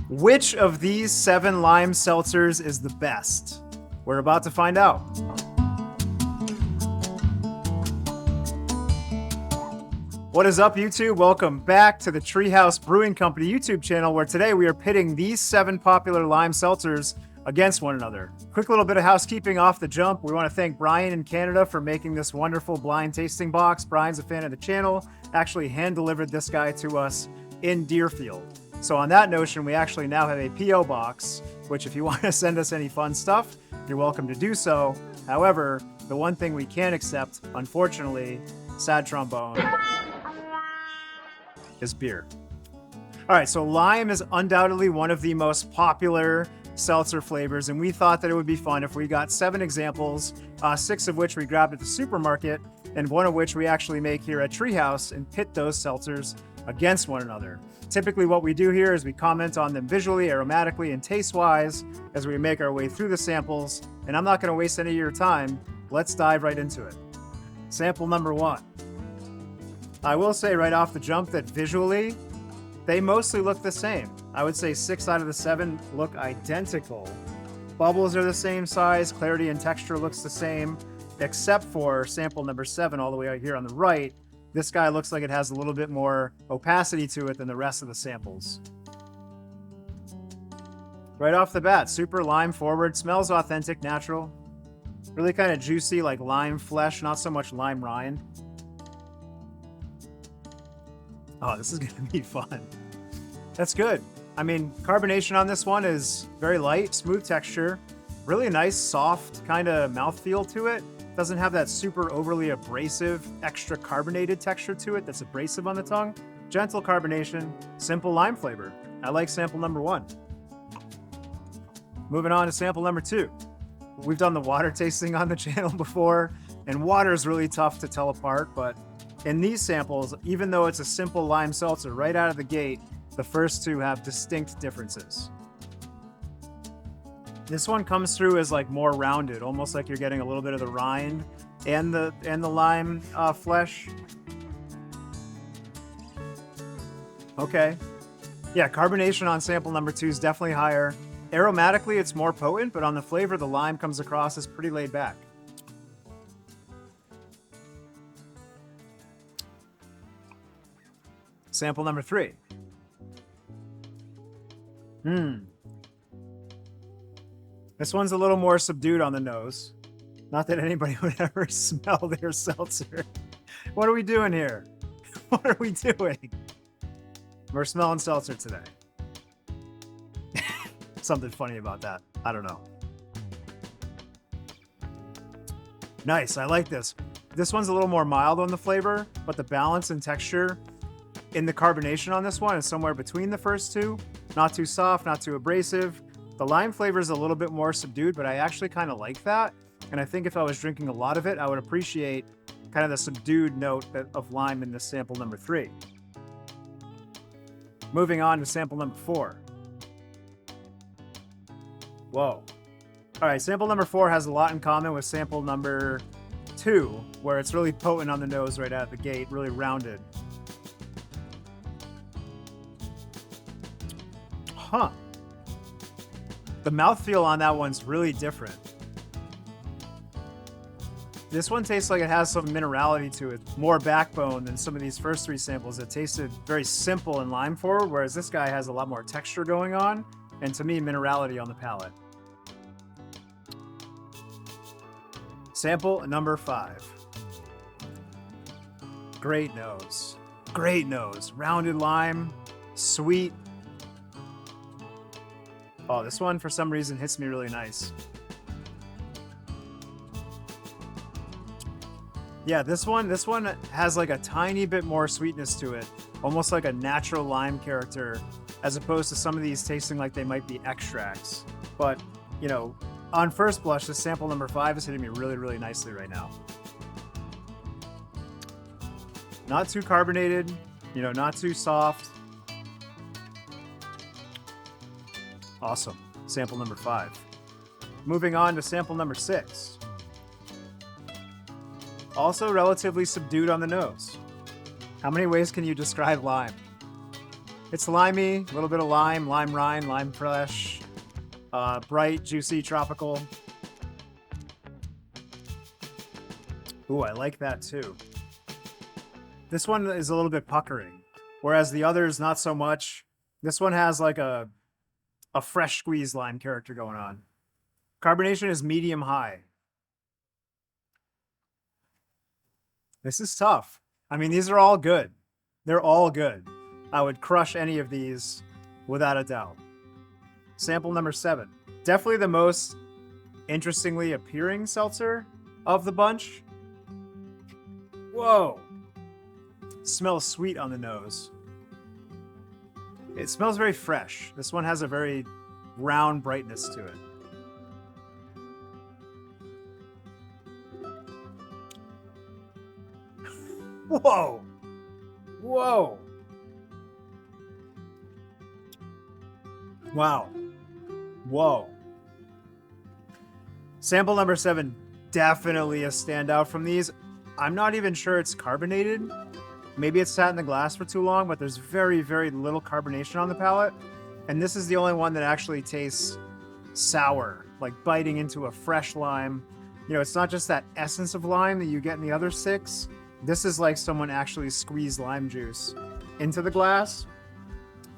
Which of these 7 lime seltzers is the best? We're about to find out. What is up, YouTube? Welcome back to the Treehouse Brewing Company YouTube channel, where today we are pitting these 7 popular lime seltzers against one another. Quick little bit of housekeeping off the jump. We want to thank Brian in Canada for making this wonderful blind tasting box. Brian's a fan of the channel, actually hand-delivered this guy to us in Deerfield. So on that notion, we actually now have a P.O. box, which if you want to send us any fun stuff, you're welcome to do so. However, the one thing we can't accept, unfortunately, sad trombone, is beer. All right, so lime is undoubtedly one of the most popular seltzer flavors, and we thought that it would be fun if we got 7 examples, 6 of which we grabbed at the supermarket, and 1 of which we actually make here at Treehouse, and pit those seltzers against one another. Typically what we do here is we comment on them visually, aromatically, and taste-wise as we make our way through the samples, and I'm not going to waste any of your time. Let's dive right into it. Sample number 1. I will say right off the jump that visually, they mostly look the same. I would say 6 out of the 7 look identical. Bubbles are the same size, clarity and texture looks the same, except for sample number 7 all the way out here on the right. This guy looks like it has a little bit more opacity to it than the rest of the samples. Right off the bat, super lime forward, smells authentic, natural. Really kind of juicy, like lime flesh, not so much lime rind. Oh, this is gonna be fun. That's good. I mean, carbonation on this one is very light, smooth texture, really nice, soft kind of mouthfeel to it. Doesn't have that super overly abrasive, extra carbonated texture to it that's abrasive on the tongue. Gentle carbonation, simple lime flavor. I like sample number 1. Moving on to sample number 2. We've done the water tasting on the channel before, and water is really tough to tell apart, but in these samples, even though it's a simple lime seltzer right out of the gate, the first 2 have distinct differences. This one comes through as like more rounded, almost like you're getting a little bit of the rind and the lime flesh. Okay. Yeah, carbonation on sample number 2 is definitely higher. Aromatically, it's more potent, but on the flavor, the lime comes across as pretty laid back. Sample number 3. This one's a little more subdued on the nose. Not that anybody would ever smell their seltzer. What are we doing here? What are we doing? We're smelling seltzer today. Something funny about that. I don't know. Nice, I like this. This one's a little more mild on the flavor, but the balance and texture in the carbonation on this one is somewhere between the first 2. Not too soft, not too abrasive. The lime flavor is a little bit more subdued, but I actually kind of like that. And I think if I was drinking a lot of it, I would appreciate kind of the subdued note of lime in this sample number 3. Moving on to sample number 4. Whoa. All right, sample number 4 has a lot in common with sample number 2, where it's really potent on the nose right out of the gate, really rounded. Huh. The mouthfeel on that one's really different. This one tastes like it has some minerality to it, more backbone than some of these first 3 samples that tasted very simple and lime forward, whereas this guy has a lot more texture going on, and to me, minerality on the palate. Sample number 5. Great nose. Great nose. Rounded lime, sweet. Oh, this one for some reason hits me really nice. Yeah, this one has like a tiny bit more sweetness to it, almost like a natural lime character, as opposed to some of these tasting like they might be extracts. But, you know, on first blush, this sample number 5 is hitting me really, really nicely right now. Not too carbonated, you know, not too soft. Awesome. Sample number 5. Moving on to sample number 6. Also relatively subdued on the nose. How many ways can you describe lime? It's limey, a little bit of lime, lime rind, lime fresh, bright, juicy, tropical. Ooh, I like that too. This one is a little bit puckering, whereas the others not so much. This one has like a fresh squeezed lime character going on. Carbonation is medium high. This is tough. I mean, these are all good. They're all good. I would crush any of these without a doubt. Sample number 7. Definitely the most interestingly appearing seltzer of the bunch. Whoa. Smells sweet on the nose. It smells very fresh. This one has a very round brightness to it. Whoa. Whoa. Wow. Whoa. Sample number 7, definitely a standout from these. I'm not even sure it's carbonated. Maybe it's sat in the glass for too long, but there's very, very little carbonation on the palate. And this is the only one that actually tastes sour, like biting into a fresh lime. You know, it's not just that essence of lime that you get in the other 6. This is like someone actually squeezed lime juice into the glass.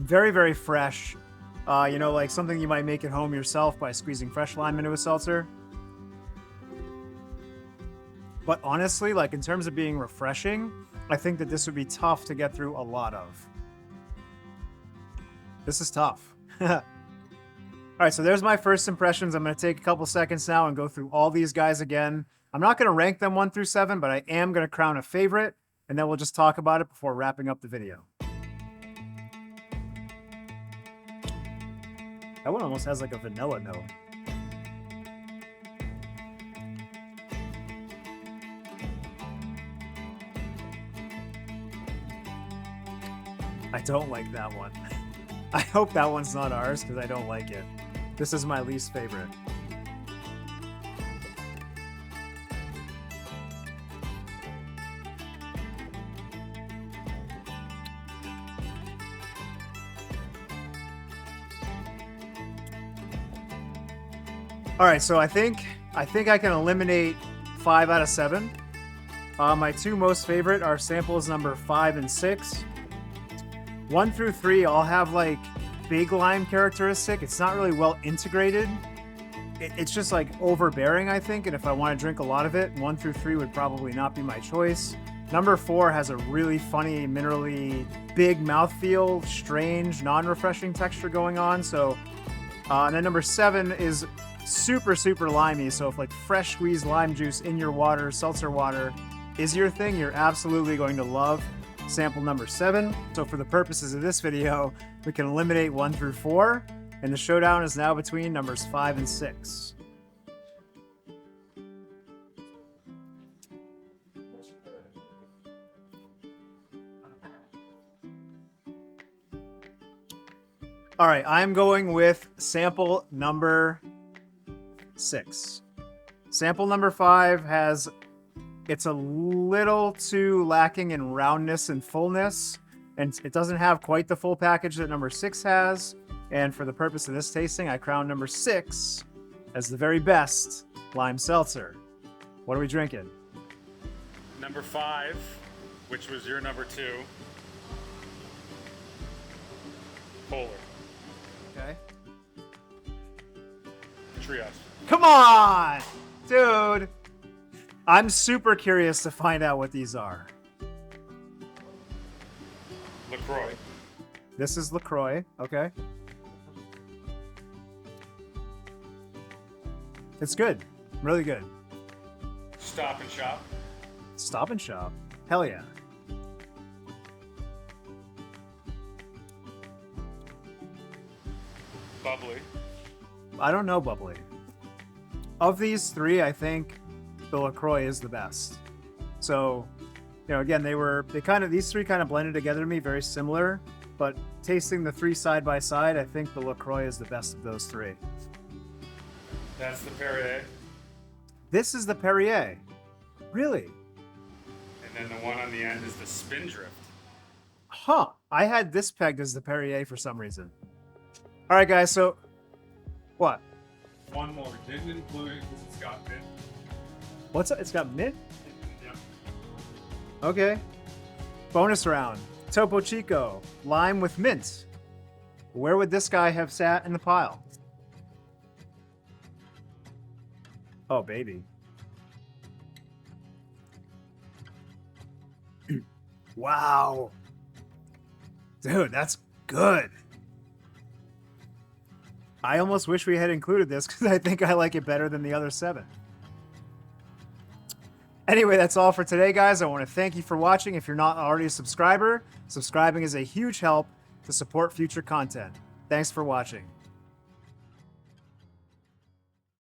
Very, very fresh. You know, like something you might make at home yourself by squeezing fresh lime into a seltzer. But honestly, like in terms of being refreshing, I think that this would be tough to get through a lot of. This is tough. All right, so there's my first impressions. I'm going to take a couple seconds now and go through all these guys again. I'm not going to rank them 1 through 7, but I am going to crown a favorite, and then we'll just talk about it before wrapping up the video. That one almost has like a vanilla note. I don't like that one. I hope that one's not ours because I don't like it. This is my least favorite. All right, so I think I can eliminate 5 out of 7. My 2 most favorite are samples number 5 and 6. 1 through 3 all have like big lime characteristic. It's not really well integrated. It's just like overbearing, I think. And if I want to drink a lot of it, 1 through 3 would probably not be my choice. Number 4 has a really funny, minerally, big mouthfeel, strange, non-refreshing texture going on. So, and then number 7 is super, super limey. So if like fresh squeezed lime juice in your water, seltzer water, is your thing, you're absolutely going to love sample number 7. So for the purposes of this video, we can eliminate 1 through 4, and the showdown is now between numbers 5 and 6. All right, I'm going with sample number 6. Sample number 5 has, it's a little too lacking in roundness and fullness, and it doesn't have quite the full package that number 6 has. And for the purpose of this tasting, I crown number 6 as the very best lime seltzer. What are we drinking? Number 5, which was your number 2. Polar. Okay. Trios. Come on, dude. I'm super curious to find out what these are. LaCroix. This is LaCroix, okay. It's good, really good. Stop and Shop. Stop and Shop, hell yeah. Bubbly. I don't know Bubbly. Of these 3, I think the LaCroix is the best. So, you know, again, these 3 kind of blended together to me, very similar, but tasting the 3 side by side, I think the LaCroix is the best of those 3. That's the Perrier. This is the Perrier. Really? And then the one on the end is the Spindrift. Huh. I had this pegged as the Perrier for some reason. All right, guys. So, what? One more. Didn't include it because it's got mint. What's it? It's got mint. Yep. Okay. Bonus round. Topo Chico, lime with mint. Where would this guy have sat in the pile? Oh, baby. Wow. Dude, that's good. I almost wish we had included this because I think I like it better than the other 7. Anyway, that's all for today, guys. I want to thank you for watching. If you're not already a subscriber, subscribing is a huge help to support future content. Thanks for watching.